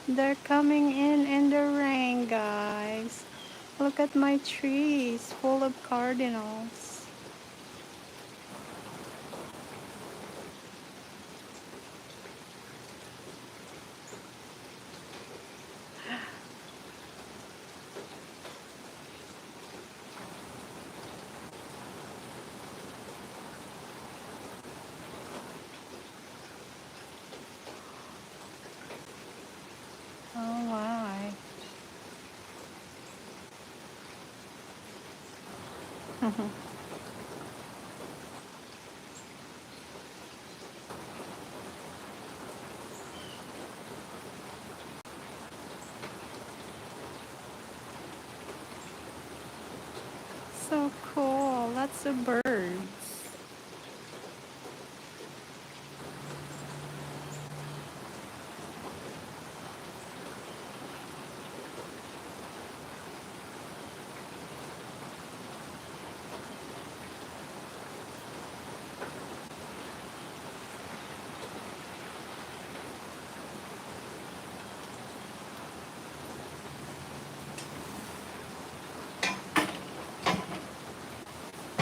They're coming in the rain, guys. Look at my trees full of cardinals. Oh my. So cool. Lots of birds.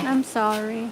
I'm sorry.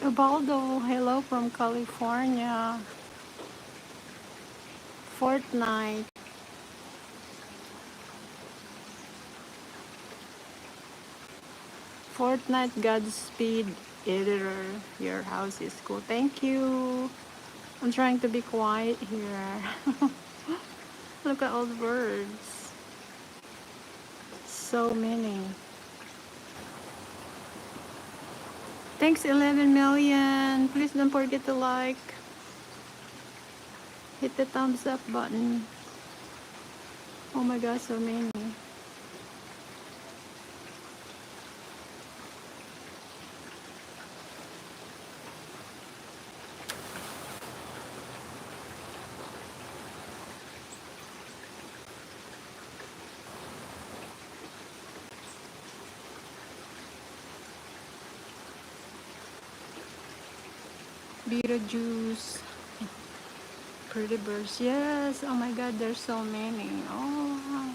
Ubaldo, hello from California. Fortnite. Fortnite Godspeed editor. Your house is cool. Thank you. I'm trying to be quiet here. Look at all the birds. So many. Thanks 11 million. Please don't forget to like. Hit the thumbs up button. Oh my god, so many. Beetlejuice. Pretty birds. Yes. Oh my god, there's so many. Oh.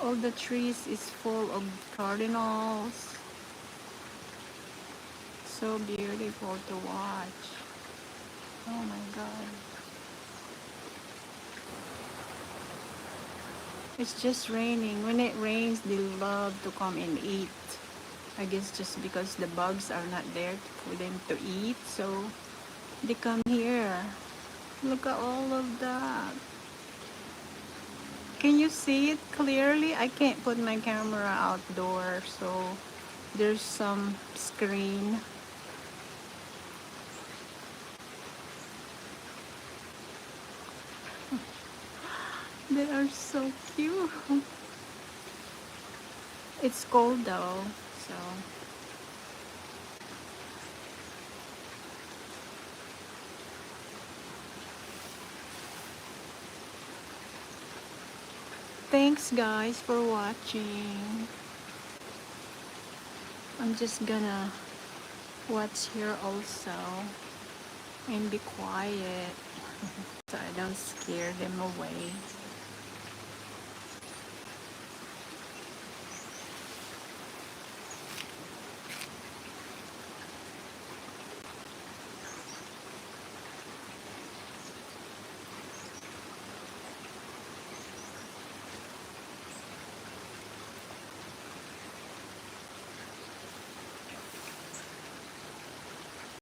All the trees is full of cardinals. So beautiful to watch. Oh my god. It's just raining. When it rains, they love to come and eat. I guess just because the bugs are not there for them to eat, so they come here. Look at all of that. Can you see it clearly? I can't put my camera outdoor, so there's some screen. They are so cute. It's cold though, so. Thanks guys for watching. I'm just gonna watch here also and be quiet so I don't scare them away.